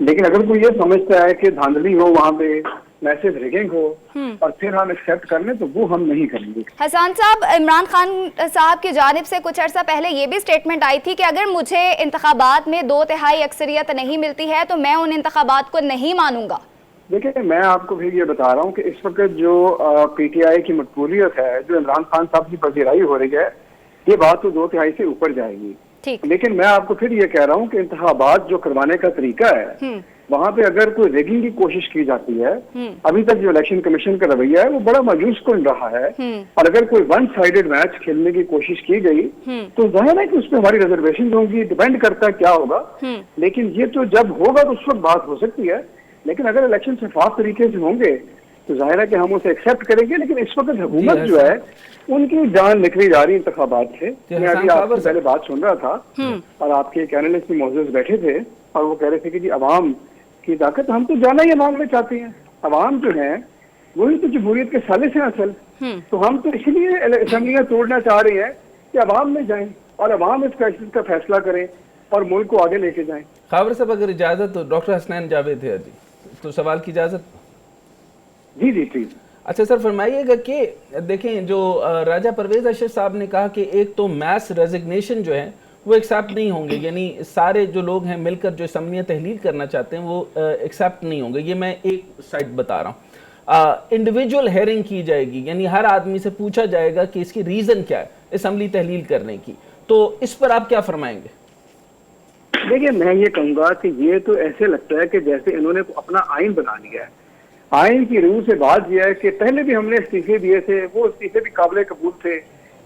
لیکن اگر کوئی یہ سمجھتا ہے کہ دھاندلی ہو وہاں پہ میسج ریگنگ ہو اور پھر ہم ایکسیپٹ کر لیں تو وہ ہم نہیں کریں گے. حسان صاحب، عمران خان صاحب کی جانب سے کچھ عرصہ پہلے یہ بھی سٹیٹمنٹ آئی تھی کہ اگر مجھے انتخابات میں 2/3 اکثریت نہیں ملتی ہے تو میں ان انتخابات کو نہیں مانوں گا. دیکھیں میں آپ کو پھر یہ بتا رہا ہوں کہ اس وقت جو پی ٹی آئی کی مقبولیت ہے، جو عمران خان صاحب کی پذیرائی ہو رہی ہے، یہ بات تو 2/3 سے اوپر جائے گی. لیکن میں آپ کو پھر یہ کہہ رہا ہوں کہ انتخابات جو کروانے کا طریقہ ہے وہاں پہ اگر کوئی ریگنگ کی کوشش کی جاتی ہے، ابھی تک جو الیکشن کمیشن کا رویہ ہے وہ بڑا مایوس کن رہا ہے، اور اگر کوئی ون سائیڈڈ میچ کھیلنے کی کوشش کی گئی تو ظاہر ہے کہ اس پہ ہماری ریزرویشن ہوں گی، ڈیپینڈ کرتا ہے کیا ہوگا. لیکن یہ تو جب ہوگا تو اس وقت بات ہو سکتی ہے، لیکن اگر الیکشن شفاف طریقے سے ہوں گے تو ظاہر ہے کہ ہم اسے ایکسیپٹ کریں گے. لیکن اس وقت حکومت جو ہے ان کی جان نکلی جا رہی انتخابات سے. میں ابھی آپ سے پہلے بات سن رہا تھا اور آپ کے ایک اینالسٹ بھی موجود بیٹھے تھے اور وہ کہہ رہے تھے کہ جی عوام کی طاقت ہم تو جانا یہ مانگنا چاہتے ہیں. عوام جو ہیں وہی تو جمہوریت کے ثالث ہیں اصل. تو ہم تو اسی لیے اسمبلیاں توڑنا چاہ رہے ہیں کہ عوام میں جائیں اور عوام اس کا فیصلہ کریں اور ملک کو آگے لے کے جائیں. خاور صاحب اگر اجازت تو ڈاکٹر حسنین جاوید ہے جی، تو سوال کی اجازت؟ جی جی پلیز. اچھا سر فرمائیے گا کہ دیکھیں جو راجہ پرویز اشرف صاحب نے کہا کہ ایک تو میس ریزگنیشن جو ہے وہ ایکسیپٹ نہیں ہوں گے، یعنی سارے جو لوگ ہیں مل کر جو اسمبلیاں تحلیل کرنا چاہتے ہیں وہ ایکسیپٹ نہیں ہوں گے. یہ میں ایک سائٹ بتا رہا ہوں. انڈیویجول ہیئرنگ کی جائے گی، یعنی ہر آدمی سے پوچھا جائے گا کہ اس کی ریزن کیا ہے اسمبلی تحلیل کرنے کی. تو اس پر آپ کیا فرمائیں گے؟ دیکھیے میں یہ کہوں گا کہ یہ تو ایسے لگتا ہے کہ جیسے انہوں نے اپنا آئین بنا لیا ہے. آئین کی روح سے بات یہ ہے کہ پہلے بھی ہم نے استعفے دیے تھے، وہ استعفے بھی قابل قبول تھے.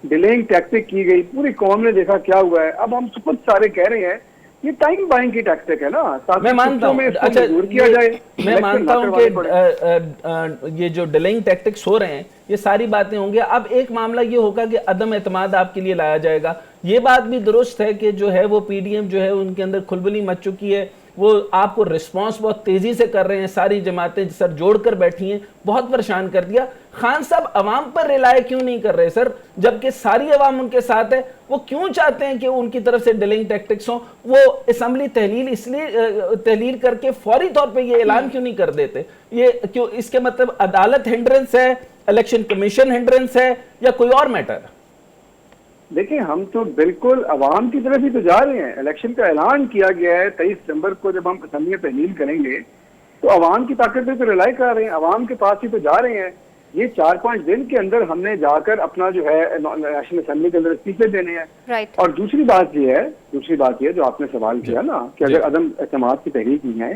ڈیلیئنگ ٹیکٹک کی گئی، پوری قوم نے دیکھا کیا ہوا ہے. اب ہم خود سارے کہہ رہے ہیں یہ ٹائم بائنگ کی ٹیکٹک ہے نا. میں مانتا ہوں میں مانتا ہوں کہ یہ جو ڈیلیئنگ ٹیکٹکس ہو رہے ہیں یہ ساری باتیں ہوں گے. اب ایک معاملہ یہ ہوگا کہ عدم اعتماد آپ کے لیے لایا جائے گا. یہ بات بھی درست ہے کہ جو ہے وہ پی ڈی ایم جو ہے ان کے اندر کھلبلی مچ چکی ہے، وہ آپ کو رسپانس بہت تیزی سے کر رہے ہیں، ساری جماعتیں سر جوڑ کر بیٹھی ہیں، بہت پریشان کر دیا. خان صاحب عوام پر ریلائے کیوں نہیں کر رہے سر؟ جبکہ ساری عوام ان کے ساتھ ہے، وہ کیوں چاہتے ہیں کہ ان کی طرف سے ڈیلنگ ٹیکٹکس ہوں؟ وہ اسمبلی تحلیل اس لیے تحلیل کر کے فوری طور پہ یہ اعلان کیوں نہیں کر دیتے؟ یہ کیوں؟ اس کے مطلب عدالت ہنڈرنس ہے، الیکشن کمیشن ہنڈرنس ہے، یا کوئی اور میٹر ہے؟ دیکھیں ہم تو بالکل عوام کی طرف ہی تو جا رہے ہیں. الیکشن کا اعلان کیا گیا ہے 23 دسمبر کو، جب ہم اسمبلیاں تحلیل کریں گے تو عوام کی طاقت پہ تو ریلائی کر رہے ہیں، عوام کے پاس ہی تو جا رہے ہیں. یہ 4-5 دن کے اندر ہم نے جا کر اپنا جو ہے نیشنل اسمبلی کے اندر استعفے دینے ہیں. اور دوسری بات یہ ہے جو آپ نے سوال کیا نا کہ اگر عدم اعتماد کی تحریک نہیں ہے،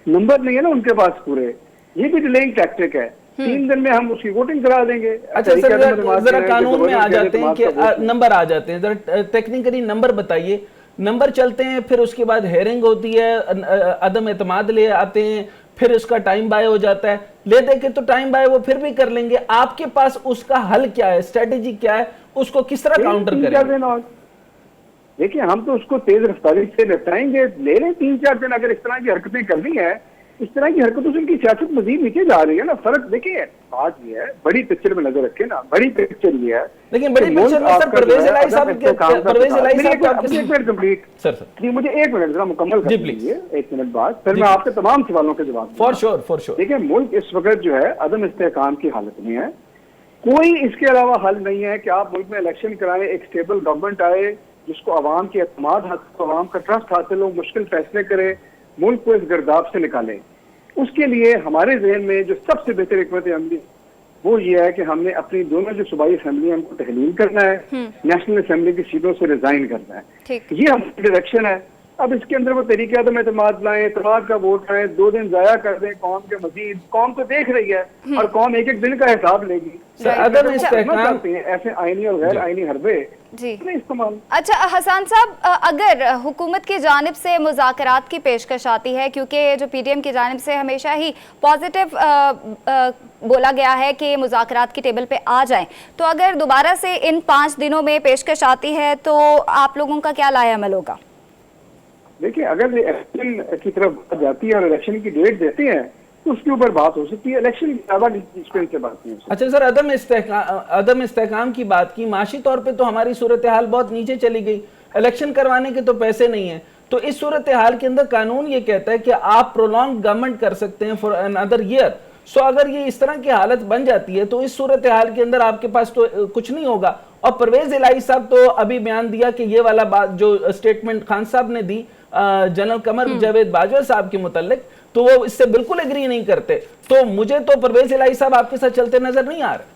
نمبر نہیں ہے نا ان کے پاس پورے، یہ بھی ڈیلیئنگ ٹیکٹک ہے. 3 دن میں ہم اس کی ووٹنگ کرا دیں گے. اچھا سر ذرا قانون میں آ جاتے ہیں کہ نمبر آ جاتے ہیں، ذرا ٹیکنیکلی نمبر بتائیے. نمبر چلتے ہیں، پھر اس کے بعد ہیئرنگ ہوتی ہے، عدم اعتماد لے آتے ہیں، پھر اس کا ٹائم بائے ہو جاتا ہے. لے دے کے تو ٹائم بائے وہ پھر بھی کر لیں گے. آپ کے پاس اس کا حل کیا ہے، اسٹریٹجی کیا ہے، اس کو کس طرح کاؤنٹر کریں گے؟ دیکھیں ہم تو اس کو تیز رفتاری سے نپٹائیں گے. لے لیں 3-4 دن. اگر اس طرح کی حرکتیں کرنی ہے، اس طرح کی حرکتوں سے ان کی سیاست مزید نیچے جا رہی ہے نا. فرق دیکھیے بات یہ ہے، بڑی پکچر میں نظر رکھیں نا. بڑی پکچر یہ ہے، لیکن بڑی پکچر میں سر پرویز الہی صاحب کمپلیٹ سر مجھے 1 منٹ ذرا مکمل کر دیجیے. 1 منٹ بعد پھر میں آپ کے تمام سوالوں کے جواب. فور شور. دیکھیں ملک اس وقت جو ہے عدم استحکام کی حالت میں ہے. کوئی اس کے علاوہ حل نہیں ہے کہ آپ ملک میں الیکشن کرائیں، ایک اسٹیبل گورنمنٹ آئے جس کو عوام کی اعتماد حاصل، عوام کا ٹرسٹ حاصل ہو، مشکل فیصلے کرے، ملک کو اس گرداب سے نکالے. اس کے لیے ہمارے ذہن میں جو سب سے بہتر حکمت عملی وہ یہ ہے کہ ہم نے اپنی دونوں جو صوبائی اسمبلی ہم کو تحلیل کرنا ہے، نیشنل اسمبلی کی سیٹوں سے ریزائن کرنا ہے. یہ ہماری ڈائریکشن ہے. اب اس کے اندر وہ طریقہ عدم اعتماد لائیں، اعتماد کا ووٹ لائیں، 2 دن ضائع کر دیں قوم کے مزید. قوم تو دیکھ رہی ہے اور قوم ایک دن کا حساب لے گی. ایسے آئینی اور غیر آئینی حربے استعمال. اچھا حسان صاحب، اگر حکومت کی جانب سے مذاکرات کی پیشکش آتی ہے، کیونکہ جو پی ڈی ایم کی جانب سے ہمیشہ ہی پازیٹیو بولا گیا ہے کہ مذاکرات کی ٹیبل پہ آ جائیں، تو اگر دوبارہ سے ان 5 دنوں میں پیشکش آتی ہے تو آپ لوگوں کا کیا لائے عمل ہوگا؟ دیکھیں اگر الیکشن کی طرف جاتی ہے اور الیکشن کی ڈیٹ دیتے ہیں تو اس کے اوپر بات ہو سکتی ہے. الیکشن کی زیادہ سے بات نہیں. اچھا سر، عدم استحکام کی بات کی. معاشی طور پہ تو ہماری صورتحال بہت نیچے چلی گئی. الیکشن کروانے کے تو پیسے نہیں ہیں، تو اس صورتحال کے اندر قانون یہ کہتا ہے کہ آپ پرولونگ گورنمنٹ کر سکتے ہیں فار another year. سو اگر یہ اس طرح کی حالت بن جاتی ہے تو اس صورتحال کے اندر آپ کے پاس تو کچھ نہیں ہوگا. اور پرویز الہی صاحب تو ابھی بیان دیا کہ یہ والا بات جو سٹیٹمنٹ خان صاحب نے دی جنرل قمر جاوید باجوہ صاحب کے متعلق, تو وہ اس سے بالکل ایگری نہیں کرتے. تو مجھے تو پرویز الہی صاحب آپ کے ساتھ چلتے نظر نہیں آ رہے.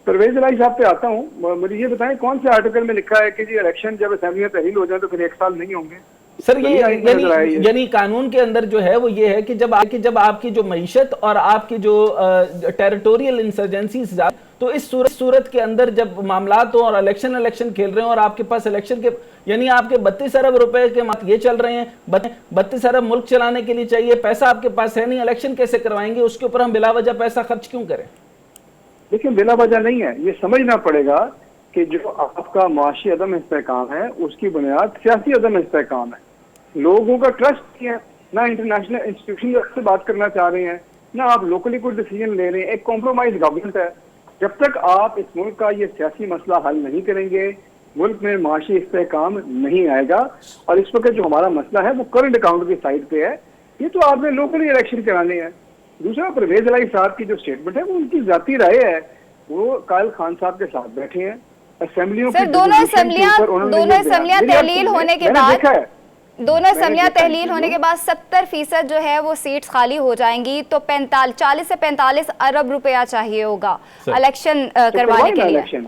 پرویز الہی صاحب پہ آتا ہوں, مجھے یہ بتائیں کون سے آرٹیکل میں لکھا ہے کہ جی الیکشن جب اسمبلی میں تحلیل ہو جائے تو پھر 1 سال نہیں ہوں گے؟ سر یہ یعنی قانون کے اندر جو ہے وہ یہ ہے کہ جب آپ کی جو معیشت اور آپ کی جو ٹیریٹوریل انسرجنسیز, تو اس صورت کے اندر جب معاملات ہوں اور الیکشن کھیل رہے ہیں اور آپ کے پاس الیکشن کے یعنی آپ کے 32 ارب روپے کے یہ چل رہے ہیں, 32 ارب ملک چلانے کے لیے چاہیے, پیسہ آپ کے پاس ہے نہیں, الیکشن کیسے کروائیں گے؟ اس کے اوپر ہم بلا وجہ پیسہ خرچ کیوں کریں؟ لیکن بلا وجہ نہیں ہے, یہ سمجھنا پڑے گا کہ جو آپ کا معاشی عدم استحکام ہے اس کی بنیاد سیاسی عدم استحکام ہے. لوگوں کا ٹرسٹ نہیں ہے, نہ انٹرنیشنل انسٹیٹیوشن سے بات کرنا چاہ رہے ہیں, نہ آپ لوکلی کوئی ڈیسیجن لے رہے ہیں. ایک کمپرومائز گورنمنٹ ہے. جب تک آپ اس ملک کا یہ سیاسی مسئلہ حل نہیں کریں گے ملک میں معاشی استحکام نہیں آئے گا. اور اس وقت جو ہمارا مسئلہ ہے وہ کرنٹ اکاؤنٹ کی سائڈ پہ ہے. یہ تو آپ نے لوکلی الیکشن کرانے ہیں. دوسرا, پرویز الہی صاحب کی جو اسٹیٹمنٹ ہے وہ ان کی ذاتی رائے ہے. وہ قائل خان صاحب کے ساتھ بیٹھے ہیں اسمبلیوں کی, دونوں اسمبلیاں تحلیل ہونے کے بعد دونوں اسمبلیاں تحلیل ہونے کے بعد 70% جو ہے وہ سیٹس خالی ہو جائیں گی, تو 40 سے 45 ارب روپیہ چاہیے ہوگا الیکشن کروانے کے لیے.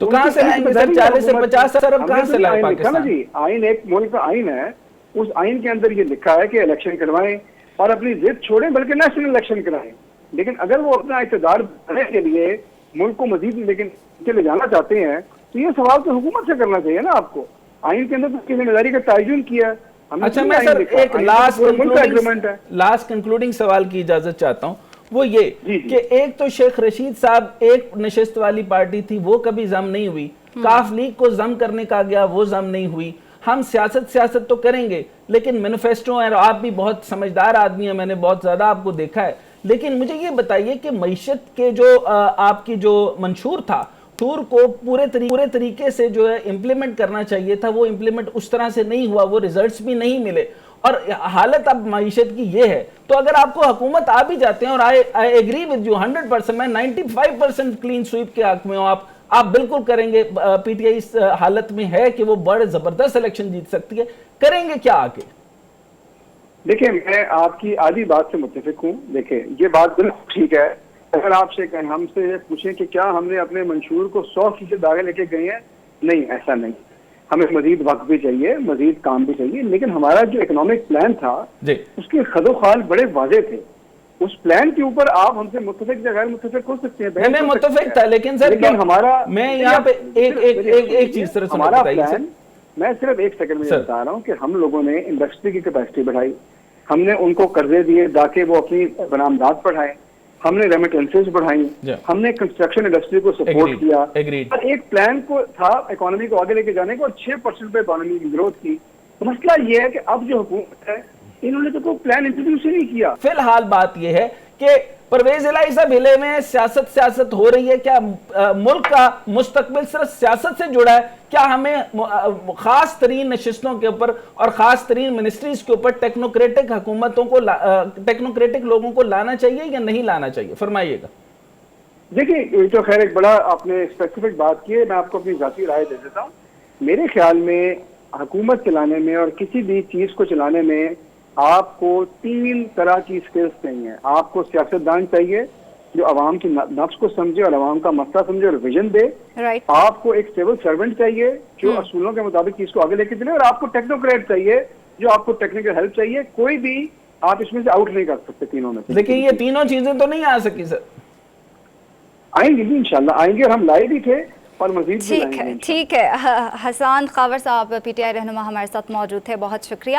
تو کہاں سے لائیں گے سر 40 سے 50 ارب کہاں سے لائیں پاکستان؟ آئین ایک ملک کا آئین ہے, اس آئین کے اندر یہ لکھا ہے کہ الیکشن کروائیں اور اپنی ضد چھوڑیں بلکہ نیشنل الیکشن کرائیں. لیکن اگر وہ اپنا اقتدار بنانے کے لیے ملک کو مزید لیکن لے جانا چاہتے ہیں تو یہ سوال تو حکومت سے کرنا چاہیے نا آپ کو. آئین کے اندر تو کی ذمہ داری کا تعین کیا. اچھا, میں سر ایک لاسٹ کنکلوڈنگ سوال کی اجازت چاہتا ہوں, وہ یہ کہ ایک تو شیخ رشید صاحب ایک نشست والی پارٹی تھی, وہ کبھی ضم نہیں ہوئی. کاف لیگ کو ضم کرنے کا گیا, وہ ضم نہیں ہوئی. ہم سیاست تو کریں گے لیکن مینیفیسٹو ہیں, آپ بھی بہت سمجھدار آدمی ہیں, میں نے بہت زیادہ آپ کو دیکھا ہے. لیکن مجھے یہ بتائیے کہ معیشت کے جو آپ کی جو منشور تھا ٹور کو پورے طریقے سے جو ہے امپلیمنٹ کرنا چاہیے تھا, وہ امپلیمنٹ اس طرح سے نہیں ہوا, وہ ریزلٹس بھی نہیں ملے, اور حالت اب معیشت کی یہ ہے. تو اگر آپ کو حکومت آ بھی جاتے ہیں, اور آئی ایگری ود یو 100%, میں 95% کلین سویپ کے حق میں ہوں, آپ بالکل کریں گے. پی ٹی آئی اس حالت میں ہے کہ وہ بڑے زبردست الیکشن جیت سکتی ہے, کریں گے کیا آگے؟ دیکھیں, میں آپ کی آدھی بات سے متفق ہوں. دیکھیں, یہ بات بالکل ٹھیک ہے. اگر آپ سے ہم سے پوچھیں کہ کیا ہم نے اپنے منشور کو 100% آگے لے کے گئے ہیں, نہیں, ایسا نہیں. ہمیں مزید وقت بھی چاہیے, مزید کام بھی چاہیے. لیکن ہمارا جو اکنامک پلان تھا اس کے خد و خال بڑے واضح تھے. اس پلان کے اوپر آپ ہم سے متفق یا غیر متفق ہو سکتے ہیں. میں متفق تھا, لیکن سر ہمارا, میں یہاں پہ ایک چیز ہمارا پلان, میں صرف ایک سیکنڈ میں بتا رہا ہوں کہ ہم لوگوں نے انڈسٹری کی کیپیسٹی بڑھائی, ہم نے ان کو قرضے دیے تاکہ وہ اپنی برآمدات بڑھائیں, ہم نے ریمیٹنسز بڑھائیں, ہم نے کنسٹرکشن انڈسٹری کو سپورٹ کیا, اور ایک پلان کو تھا اکانومی کو آگے لے کے جانے کو, اور 6% پہ اکانومی کی گروتھ کی. تو مسئلہ یہ ہے کہ اب جو حکومت ہے انہوں نے تو کوئی پلان انٹروڈیوس ہی نہیں کیا. فی الحال بات یہ ہے کہ پرویز الہی صاحب ہلے میں سیاست ہو رہی ہے. کیا ملک کا مستقبل صرف سیاست سے جڑا ہے؟ کیا ہمیں خاص ترین نشستوں کے اوپر اور خاص ترین منسٹریز کے اوپر ٹیکنوکریٹک حکومتوں کو, ٹیکنوکریٹک لوگوں کو لانا چاہیے یا نہیں لانا چاہیے؟ فرمائیے گا. دیکھیں, یہ تو خیر ایک بڑا آپ نے اسپیسیفک بات کی ہے, میں آپ کو اپنی ذاتی رائے دے دیتا ہوں. میرے خیال میں حکومت چلانے میں اور کسی بھی چیز کو چلانے میں آپ کو 3 طرح کی سکلز چاہیے. آپ کو سیاستدان چاہیے جو عوام کی نفس کو سمجھے اور عوام کا مسئلہ سمجھے اور ویژن دے. آپ کو ایک سول سرونٹ چاہیے جو اصولوں کے مطابق چیز کو آگے لے کے چلے, اور آپ کو ٹیکنوکریٹ چاہیے جو آپ کو ٹیکنیکل ہیلپ چاہیے. کوئی بھی آپ اس میں سے آؤٹ نہیں کر سکتے تینوں میں سے. لیکن یہ تینوں چیزیں تو نہیں آ سکی سر. آئیں گی بھی انشاءاللہ, آئیں گے, اور ہم لائے بھی تھے اور مزید بھی لائیں گے. ٹھیک ہے, حسان خاور صاحب پی ٹی آئی رہنما ہمارے ساتھ موجود تھے, بہت شکریہ.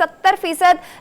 70%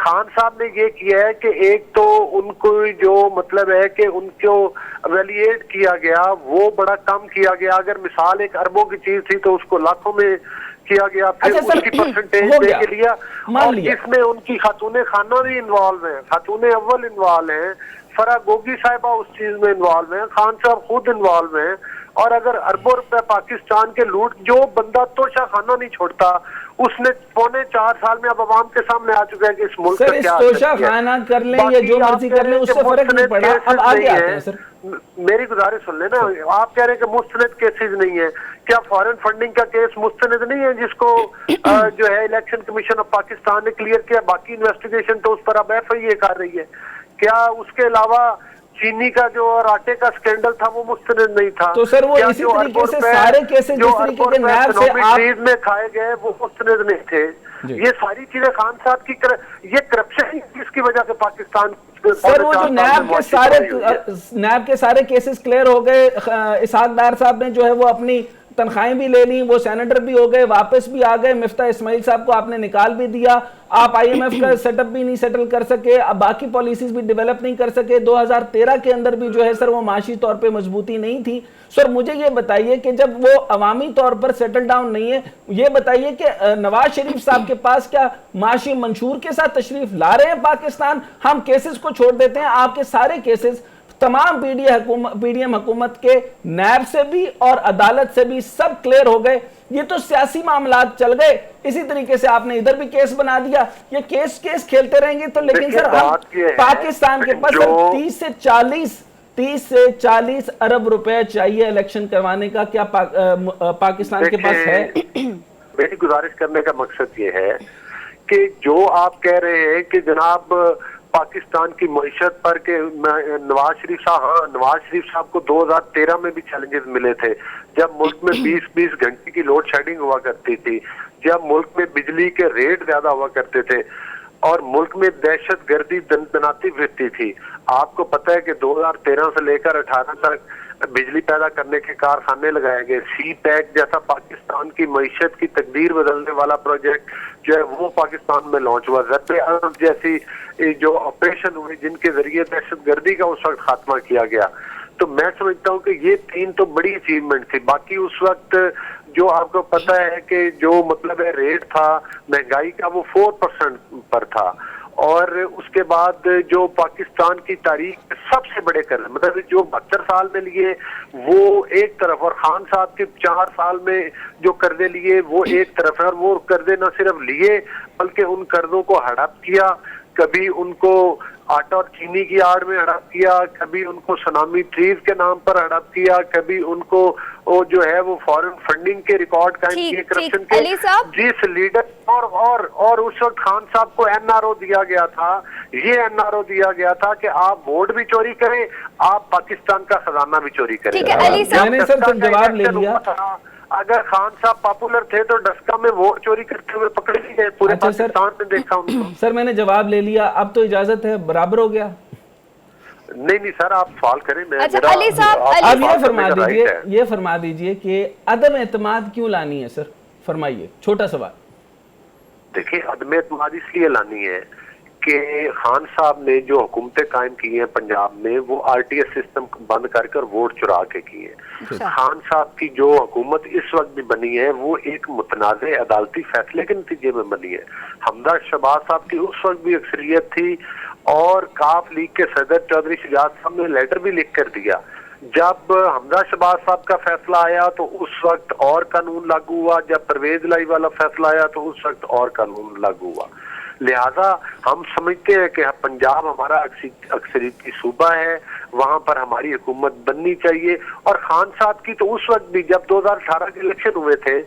خان صاحب نے یہ کیا ہے کہ ایک تو ان کو جو مطلب ہے کہ ان کو ایویلیٹ کیا گیا وہ بڑا کم کیا گیا. اگر مثال 1 اربوں کی چیز تھی تو اس کو لاکھوں میں کیا گیا, پھر اس کی پرسنٹیج دے کے لیا, اور جس میں ان کی خاتون خانہ بھی انوالو ہیں, خاتون اول انوالو ہیں, فرا گوگی صاحبہ اس چیز میں انوالو ہیں, خان صاحب خود انوالو ہیں. اور اگر اربوں روپے پاکستان کے لوٹ, جو بندہ توشہ خانہ نہیں چھوڑتا, اس نے 3.25 سال میں اب عوام کے سامنے آ چکا ہے کہ اس ملک کا کیا ہے. توشہ خانہ کر لیں یا جو مرضی کر لیں اس سے فرق نہیں پڑا, اب آگے آتے ہیں سر. میری گزارش سن لیں نا, آپ کہہ رہے ہیں کہ مستند کیسز نہیں ہے, کیا فارن فنڈنگ کا کیس مستند نہیں ہے جس کو جو ہے الیکشن کمیشن آف پاکستان نے کلیئر کیا؟ باقی انویسٹیگیشن تو اس پر اب FIA کر رہی ہے. کیا اس کے علاوہ چینی کا جو اور آٹے کا سکینڈل تھا وہ مستند نہیں تھا؟ تو سر وہ اسی طریقے سے سارے کیسز جس طریقے کے نیب سے آپ میں کھائے گئے وہ مستند نہیں تھے. یہ ساری چیزیں خان صاححب کی یہ کرپشن جس کی وجہ سے پاکستان سر وہ جو نیب کے سارے کیسز کلیئر ہو گئے, اسحاق ڈار صاحب نے جو ہے وہ اپنی تنخواہیں بھی لے لیں, وہ سینیٹر بھی ہو گئے, واپس بھی آ گئے, مفتاح اسماعیل صاحب کو آپ نے نکال بھی دیا, آپ IMF کا سیٹ اپ بھی نہیں سیٹل کر سکے, اب باقی پالیسیز بھی ڈیولپ نہیں کر سکے. 2013 کے اندر بھی جو ہے سر وہ معاشی طور پہ مضبوطی نہیں تھی. سر مجھے یہ بتائیے کہ جب وہ عوامی طور پر سیٹل ڈاؤن نہیں ہے, یہ بتائیے کہ نواز شریف صاحب کے پاس کیا معاشی منشور کے ساتھ تشریف لا رہے ہیں پاکستان؟ ہم کیسز کو چھوڑ دیتے ہیں, آپ کے سارے کیسز تمام پی ڈی ایم حکومت کے نیب سے بھی اور عدالت سے بھی سب کلیئر ہو گئے. یہ تو سیاسی معاملات چل گئے, اسی طریقے سے آپ نے ادھر بھی کیس بنا دیا. یہ کیس کھیلتے رہیں گے تو, لیکن سر پاکستان کے پاس 30 سے 40 ارب روپے چاہیے الیکشن کروانے کا, کیا پاکستان کے پاس ہے؟ میری گزارش کرنے کا مقصد یہ ہے کہ جو آپ کہہ رہے ہیں کہ جناب پاکستان کی معیشت پر کہ نواز شریف صاحب کو 2013 میں بھی چیلنجز ملے تھے, جب ملک میں 20 گھنٹے کی لوڈ شیڈنگ ہوا کرتی تھی, جب ملک میں بجلی کے ریٹ زیادہ ہوا کرتے تھے, اور ملک میں دہشت گردی دناتی پھرتی تھی. آپ کو پتہ ہے کہ 2013 سے لے کر 18 تک بجلی پیدا کرنے کے کارخانے لگائے گئے. سی پیک جیسا پاکستان کی معیشت کی تقدیر بدلنے والا پروجیکٹ جو ہے وہ پاکستان میں لانچ ہوا. ضرب عرب جیسی جو آپریشن ہوئے جن کے ذریعے دہشت گردی کا اس وقت خاتمہ کیا گیا. تو میں سمجھتا ہوں کہ یہ 3 تو بڑی اچیومنٹ تھی. باقی اس وقت جو آپ کو پتہ ہے کہ جو مطلب ہے ریٹ تھا مہنگائی کا وہ 4% پر تھا, اور اس کے بعد جو پاکستان کی تاریخ سب سے بڑے قرض مطلب جو 72 سال میں لیے وہ ایک طرف, اور خان صاحب کے 4 سال میں جو قرضے لیے وہ ایک طرف ہے. اور وہ قرضے نہ صرف لیے بلکہ ان قرضوں کو ہڑپ کیا, کبھی ان کو آٹا اور چینی کی آڑ میں ہڑپ کیا, کبھی ان کو سنامی ٹریز کے نام پر ہڑپ کیا, کبھی ان کو وہ جو ہے وہ فارن فنڈنگ کے ریکارڈ قائم کیے کرپشن کے. جس لیڈر اور اس وقت خان صاحب کو NRO دیا گیا تھا, یہ NRO دیا گیا تھا کہ آپ ووٹ بھی چوری کریں, آپ پاکستان کا خزانہ بھی چوری کریں. میں نے سر جواب لے لیا. اگر خان صاحب پاپولر تھے تو ڈسکا میں ووٹ چوری کرتے ہوئے پکڑے نہیں گئے, پورے پاکستان میں دیکھا ان کو. سر میں نے جواب لے لیا, اب تو اجازت ہے, برابر ہو گیا. نہیں سر آپ سوال کریں. اب یہ فرما دیجئے کہ عدم اعتماد کیوں لانی ہے سر, فرمائیے, چھوٹا سوال. دیکھیں عدم اعتماد اس لیے لانی ہے کہ خان صاحب نے جو حکومتیں قائم کی ہیں پنجاب میں وہ RTS سسٹم بند کر کر ووٹ چرا کے کی ہے. خان صاحب کی جو حکومت اس وقت بھی بنی ہے وہ ایک متنازع عدالتی فیصلے کے نتیجے میں بنی ہے. حمزہ شہباز صاحب کی اس وقت بھی اکثریت تھی, اور کاف لیگ کے صدر چودھری شجاعت صاحب نے لیٹر بھی لکھ کر دیا. جب حمزہ شہباز صاحب کا فیصلہ آیا تو اس وقت اور قانون لاگو ہوا, جب پرویز الہی والا فیصلہ آیا تو اس وقت اور قانون لاگو ہوا. لہذا ہم سمجھتے ہیں کہ پنجاب ہمارا اکثریتی صوبہ ہے, وہاں پر ہماری حکومت بننی چاہیے. اور خان صاحب کی تو اس وقت بھی جب 2018 کے الیکشن ہوئے تھے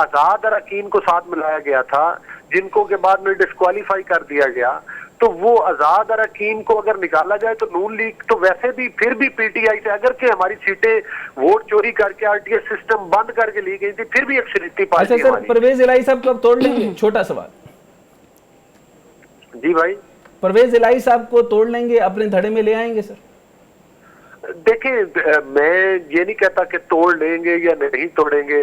آزاد اراکین کو ساتھ ملایا گیا تھا, جن کو کے بعد میں ڈسکوالیفائی کر دیا گیا. تو وہ آزاد اراکین کو اگر نکالا جائے تو نون لیگ تو ویسے بھی پھر بھی PTI سے, اگر کہ ہماری سیٹیں ووٹ چوری کر کے RTS سسٹم بند کر کے لی گئی تھی, پھر بھی اکثریتی پارٹی ہماری. اچھا سر, پرویز الہی صاحب کو اب توڑ لیں گے؟ چھوٹا سوال. جی بھائی, پرویز الہی صاحب کو توڑ لیں گے, اپنے دھڑے میں لے آئیں گے سر؟ دیکھیں میں یہ نہیں کہتا کہ توڑ لیں گے یا نہیں توڑیں گے.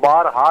12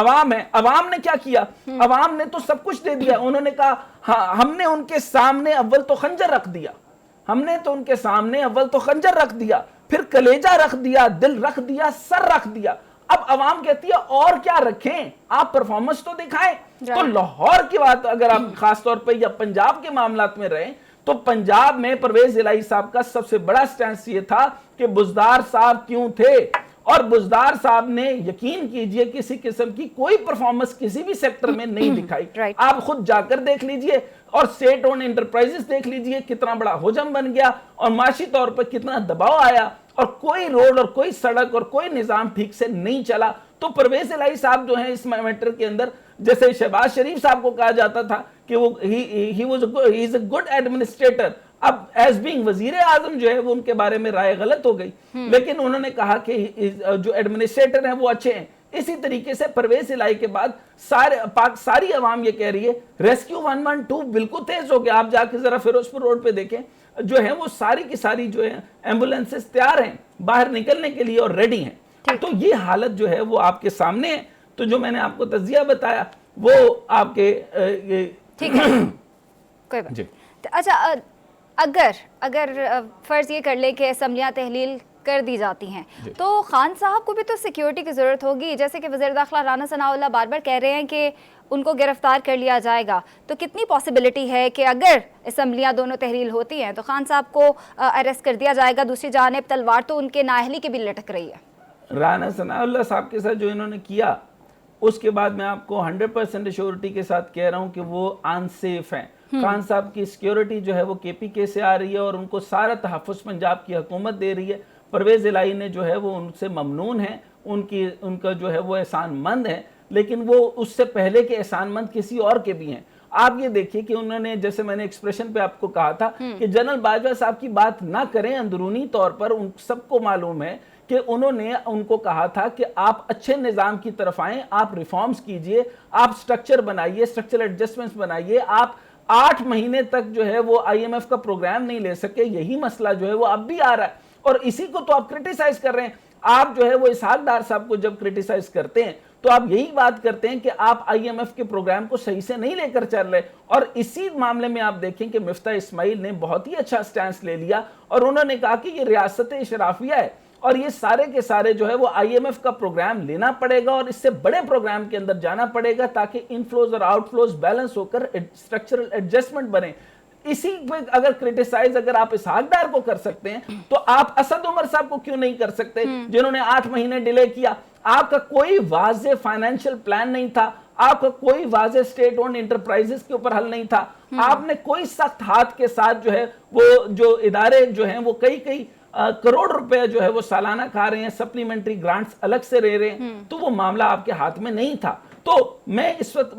عوام ہے. عوام نے کیا کیا؟ عوام نے تو سب کچھ دے دیا. انہوں نے کہا ہم نے ان کے سامنے اول تو خنجر رکھ دیا, ہم نے تو ان کے سامنے اول تو خنجر رکھ دیا, پھر کلیجہ رکھ دیا, دل رکھ دیا, سر رکھ دیا. اب عوام کہتی ہے اور کیا رکھیں, آپ پرفارمنس تو دکھائیں. تو لاہور کی بات اگر آپ خاص طور پہ یا پنجاب کے معاملات میں رہیں تو پنجاب میں پرویز الہی صاحب کا سب سے بڑا سٹینس یہ تھا کہ بزدار صاحب کیوں تھے, اور بزدار صاحب نے یقین کیجئے کسی قسم کی کوئی پرفارمنس کسی بھی سیکٹر میں نہیں دکھائی. آپ خود جا کر دیکھ لیجئے اور سٹیٹ اون انٹرپرائزز دیکھ لیجئے کتنا بڑا حجم بن گیا اور معاشی طور پر کتنا دباؤ آیا, اور کوئی روڈ اور کوئی سڑک اور کوئی نظام ٹھیک سے نہیں چلا. تو پرویز الہی صاحب جو ہیں اس میٹر کے اندر, جیسے شہباز شریف صاحب کو کہا جاتا تھا کہ وہ he is a good administrator, اب ایز بینگ وزیر اعظم جو ہے وہ ان کے بارے میں رائے غلط ہو گئی, لیکن انہوں نے کہا کہ جو ایڈمنسٹریٹر ہیں وہ اچھے ہیں. اسی طریقے سے پرویز الہی کے بعد ساری عوام یہ کہہ رہی ہے ریسکیو 112 بالکل تیز ہو گیا. آپ جا کے ذرا فیروزپور روڈ پہ دیکھیں, جو ہے وہ ساری کی ساری جو ہے ایمبولینسز تیار ہیں باہر نکلنے کے لیے اور ریڈی ہیں. تو یہ حالت جو ہے وہ آپ کے سامنے ہے. تو جو میں نے آپ کو تجزیہ بتایا وہ آپ کے ٹھیک ہے, کوئی بات. اچھا, اگر فرض یہ کر لے کہ اسمبلیاں تحلیل کر دی جاتی ہیں تو خان صاحب کو بھی تو سیکیورٹی کی ضرورت ہوگی, جیسے کہ وزیر داخلہ رانا ثناء اللہ بار بار کہہ رہے ہیں کہ ان کو گرفتار کر لیا جائے گا. تو کتنی پاسبلٹی ہے کہ اگر اسمبلیاں دونوں تحلیل ہوتی ہیں تو خان صاحب کو اریسٹ کر دیا جائے گا؟ دوسری جانب تلوار تو ان کے نااہلی کی بھی لٹک رہی ہے. رانا ثناء اللہ صاحب کے ساتھ جو انہوں نے کیا اس کے بعد میں آپ کو 100% ایشورٹی کے ساتھ کہہ رہا ہوں کہ وہ انسیف ہیں. خان صاحب کی سیکیورٹی جو ہے وہ کے پی کے سے آ رہی ہے اور ان کو سارا تحفظ پنجاب کی حکومت دے رہی ہے. پرویز الہی نے جو ہے وہ ان سے ممنون ہیں, ان کا جو ہے وہ احسان مند ہے, لیکن وہ اس سے پہلے کے احسان مند کسی اور کے بھی ہیں. آپ یہ دیکھیے کہ انہوں نے, جیسے میں نے ایکسپریشن پہ آپ کو کہا تھا کہ جنرل باجوہ صاحب کی بات نہ کریں, اندرونی طور پر ان سب کو معلوم ہے کہ انہوں نے ان کو کہا تھا کہ آپ اچھے نظام کی طرف آئیں, آپ ریفارمز کیجئے, آپ سٹرکچر بنائیے, سٹرکچر ایڈجسٹمنٹس بنائیے. آپ 8 مہینے تک جو ہے وہ آئی ایم ایف کا پروگرام نہیں لے سکے, یہی مسئلہ جو ہے وہ اب بھی آ رہا ہے اور اسی کو تو آپ کرٹیسائز کر رہے ہیں. آپ جو ہے وہ اسحاق ڈار صاحب کو جب کرٹیسائز کرتے ہیں تو آپ یہی بات کرتے ہیں کہ آپ آئی ایم ایف کے پروگرام کو صحیح سے نہیں لے کر چل رہے, اور اسی معاملے میں آپ دیکھیں کہ مفتاح اسماعیل نے بہت ہی اچھا سٹینس لے لیا اور انہوں نے کہا کہ یہ ریاست اشرافیہ ہے اور یہ سارے کے سارے جو ہے وہ آئی ایم ایف کا پروگرام لینا پڑے گا اور اس سے بڑے پروگرام کے اندر جانا پڑے گا تاکہ انفلوز اور آؤٹ فلوز بیلنس ہو کر سٹرکچرل ایڈجسٹمنٹ بنے. اسی پہ اگر کرٹیسائز اگر آپ اسحاق ڈار کو کر سکتے ہیں تو آپ اسد عمر صاحب کو کیوں نہیں کر سکتے جنہوں نے 8 مہینے ڈیلے کیا؟ آپ کا کوئی واضح فائنینشل پلان نہیں تھا, آپ کا کوئی واضح سٹیٹ اونڈ انٹرپرائزز کے اوپر حل نہیں تھا, آپ نے کوئی سخت ہاتھ کے ساتھ جو ہے وہ جو ادارے جو ہیں وہ کئی کروڑ روپے جو ہے وہ سالانہ کھا رہے ہیں, سپلیمنٹری گرانٹس الگ سے رہ رہے ہیں, تو وہ معاملہ آپ کے ہاتھ میں نہیں تھا. تو میں اس وقت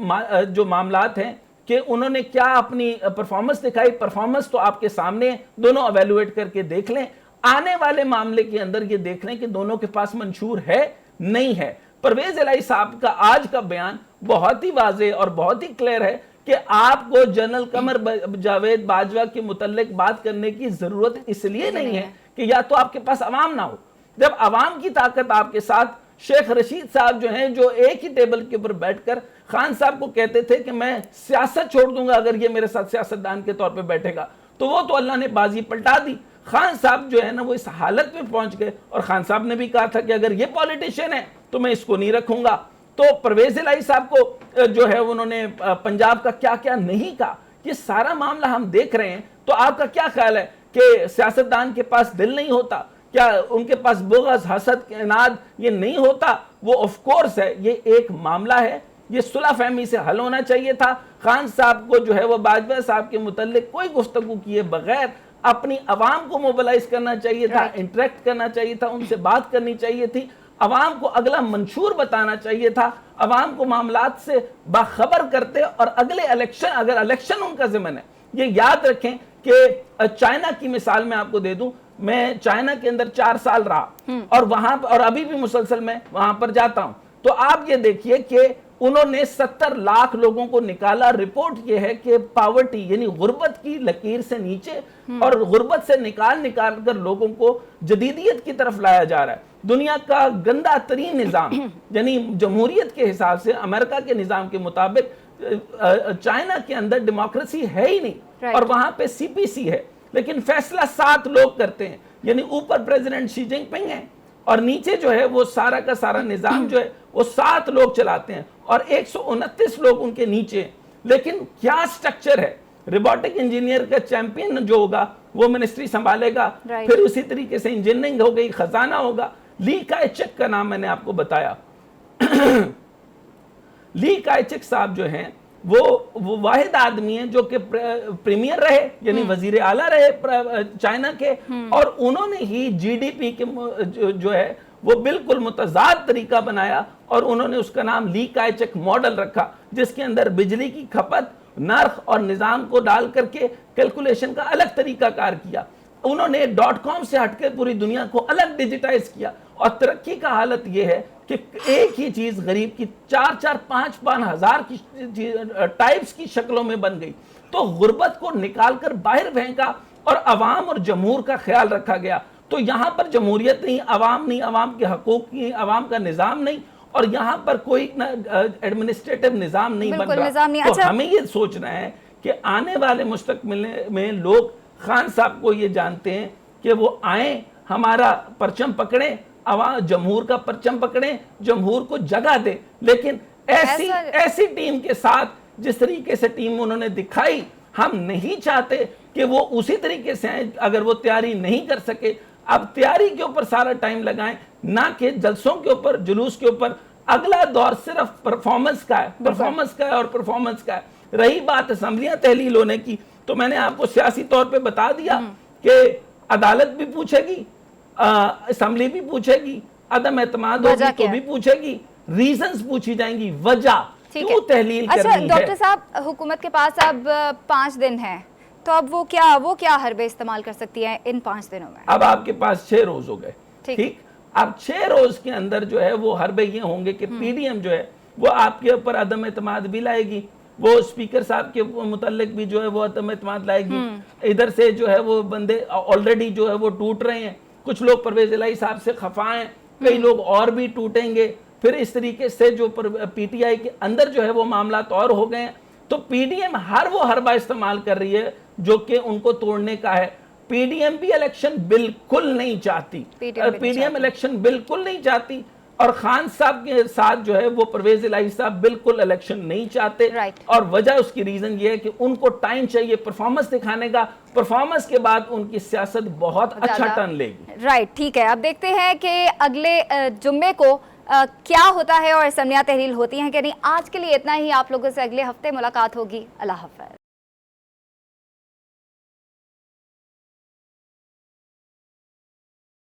جو معاملات ہیں کہ انہوں نے کیا اپنی پرفارمنس دکھائی, پرفارمنس تو آپ کے سامنے دونوں ایویلویٹ کر کے دیکھ لیں. آنے والے معاملے کے اندر یہ دیکھ لیں کہ دونوں کے پاس منشور ہے نہیں ہے. پرویز الہی صاحب کا آج کا بیان بہت ہی واضح اور بہت ہی کلیئر ہے کہ آپ کو جنرل قمر جاوید باجوہ کے متعلق بات کرنے کی ضرورت اس لیے نہیں ہے کہ یا تو آپ کے پاس عوام نہ ہو. جب عوام کی طاقت آپ کے ساتھ, شیخ رشید صاحب جو ہیں جو ایک ہی ٹیبل کے اوپر بیٹھ کر خان صاحب کو کہتے تھے کہ میں سیاست چھوڑ دوں گا اگر یہ میرے ساتھ سیاستدان کے طور پہ بیٹھے گا, تو وہ تو اللہ نے بازی پلٹا دی. خان صاحب جو ہے نا وہ اس حالت میں پہنچ گئے اور خان صاحب نے بھی کہا تھا کہ اگر یہ پولیٹیشین ہے تو میں اس کو نہیں رکھوں گا. تو پرویز الہی صاحب کو جو ہے انہوں نے پنجاب کا کیا کیا نہیں کہا, یہ سارا معاملہ ہم دیکھ رہے ہیں. تو آپ کا کیا خیال ہے کہ سیاستدان کے پاس دل نہیں ہوتا؟ کیا ان کے پاس بغض, حسد, اناد یہ نہیں ہوتا؟ وہ آف کورس ہے, یہ ایک معاملہ ہے, یہ صلح فہمی سے حل ہونا چاہیے تھا. خان صاحب کو جو ہے وہ باجوہ صاحب کے متعلق کوئی گفتگو کیے بغیر اپنی عوام کو موبلائز کرنا چاہیے تھا, انٹریکٹ کرنا چاہیے تھا, ان سے بات کرنی چاہیے تھی, عوام کو اگلا منشور بتانا چاہیے تھا, عوام کو معاملات سے باخبر کرتے اور اگلے الیکشن, اگر الیکشن ان کا ضمن ہے. یہ یاد رکھیں کہ چائنا کی مثال میں آپ کو دے دوں, میں چائنا کے اندر 4 سال رہا اور وہاں اور ابھی بھی مسلسل میں وہاں پر جاتا ہوں. تو آپ یہ دیکھیے کہ انہوں نے 70 لاکھ لوگوں کو نکالا. رپورٹ یہ ہے کہ پاورٹی یعنی غربت کی لکیر سے نیچے اور غربت سے نکال کر لوگوں کو جدیدیت کی طرف لایا جا رہا ہے. دنیا کا گندا ترین نظام، یعنی جمہوریت کے حساب سے امریکہ کے نظام کے مطابق چائنا کے اندر ڈیموکریسی ہے ہی نہیں، اور وہاں پہ سی پی سی ہے، لیکن فیصلہ 7 لوگ کرتے ہیں، یعنی اوپر پریزیڈنٹ شی جن پنگ ہیں اور نیچے جو ہے وہ سارا کا سارا نظام جو ہے وہ 7 لوگ چلاتے ہیں، اور 129 لوگ ان کے نیچے ہیں۔ لیکن کیا سٹرکچر ہے، روبوٹک انجینئر کا چیمپئن جو ہوگا وہ منسٹری سنبھالے گا، پھر اسی طریقے سے انجینئرنگ ہو گئی، خزانہ ہوگا۔ لی کائے چک کا نام میں نے آپ کو بتایا، لی کائے چک صاحب جو ہیں وہ واحد آدمی ہیں جو کہ پریمیئر رہے، یعنی وزیر اعلیٰ رہے چائنا کے، اور انہوں نے ہی جی ڈی پی کے جو ہے وہ بالکل متضاد طریقہ بنایا، اور انہوں نے اس کا نام لی کائے چک ماڈل رکھا، جس کے اندر بجلی کی کھپت، نرخ اور نظام کو ڈال کر کے کیلکولیشن کا الگ طریقہ کار کیا۔ انہوں نے .com سے ہٹ کے پوری دنیا کو الگ ڈیجیٹائز کیا، اور ترقی کا حالت یہ ہے کہ ایک ہی چیز غریب کی 4-5 ہزار کی ٹائپس کی شکلوں میں بن گئی۔ تو غربت کو نکال کر باہر پھینکا اور عوام اور جمہور کا خیال رکھا گیا۔ تو یہاں پر جمہوریت نہیں، عوام کے حقوق نہیں، عوام کا نظام نہیں، اور یہاں پر کوئی ایڈمنسٹریٹو نظام نہیں بن رہا۔ تو ہمیں یہ سوچنا ہے کہ آنے والے مستقبل میں لوگ خان صاحب کو یہ جانتے ہیں کہ وہ آئیں، ہمارا پرچم پکڑیں، جمہور کا پرچم پکڑیں، جمہور کو جگہ دیں، لیکن ایسی ٹیم کے ساتھ جس طریقے سے ٹیم انہوں نے دکھائی، ہم نہیں چاہتے کہ وہ اسی طریقے سے آئیں۔ اگر وہ تیاری نہیں کر سکے، اب تیاری کے اوپر سارا ٹائم لگائیں، نہ کہ جلسوں کے اوپر، جلوس کے اوپر۔ اگلا دور صرف پرفارمنس کا ہے، رہی بات اسمبلیاں تحلیل ہونے کی، تو میں نے آپ کو سیاسی طور پہ بتا دیا کہ عدالت بھی پوچھے گی، اسمبلی بھی پوچھے گی، عدم اعتماد ہوگی تو بھی پوچھے گی، ریزنز پوچھی جائیں گی، وجہ کیوں تحلیل کرنی ہے۔ ڈاکٹر صاحب، حکومت کے پاس اب 5 دن ہیں، تو اب وہ کیا حربے استعمال کر سکتی ہیں ان 5 دنوں میں؟ اب آپ کے پاس 6 روز ہو گئے، ٹھیک؟ اب 6 روز کے اندر جو ہے وہ حربے یہ ہوں گے کہ پی ڈی ایم جو ہے وہ آپ کے اوپر عدم اعتماد بھی لائے گی، وہ اسپیکر صاحب کے متعلق بھی جو ہے وہ عدم اعتماد لائے گی، ادھر سے جو ہے وہ بندے آلریڈی جو ہے وہ ٹوٹ رہے ہیں، کچھ لوگ پرویز الہی صاحب سے خفا ہیں، کئی لوگ اور بھی ٹوٹیں گے، پھر اس طریقے سے جو پی ٹی آئی کے اندر جو ہے وہ معاملات اور ہو گئے ہیں۔ تو پی ڈی ایم ہر وہ حربہ استعمال کر رہی ہے جو کہ ان کو توڑنے کا ہے۔ پی ڈی ایم بھی الیکشن بالکل نہیں چاہتی، پی ڈی ایم الیکشن بالکل نہیں چاہتی، اور خان صاحب کے ساتھ جو ہے وہ پرویز الہی صاحب بالکل الیکشن نہیں چاہتے، اور وجہ اس کی ریزن یہ ہے کہ ان کو ٹائم چاہیے پرفارمنس دکھانے کا، پرفارمنس کے بعد ان کی سیاست بہت اچھا ٹرن لے گی۔ رائٹ، ٹھیک ہے، اب دیکھتے ہیں کہ اگلے جمعے کو کیا ہوتا ہے اور اسمبلیاں تحلیل ہوتی ہیں کہ نہیں۔ آج کے لیے اتنا ہی، آپ لوگوں سے اگلے ہفتے ملاقات ہوگی۔ اللہ حافظ۔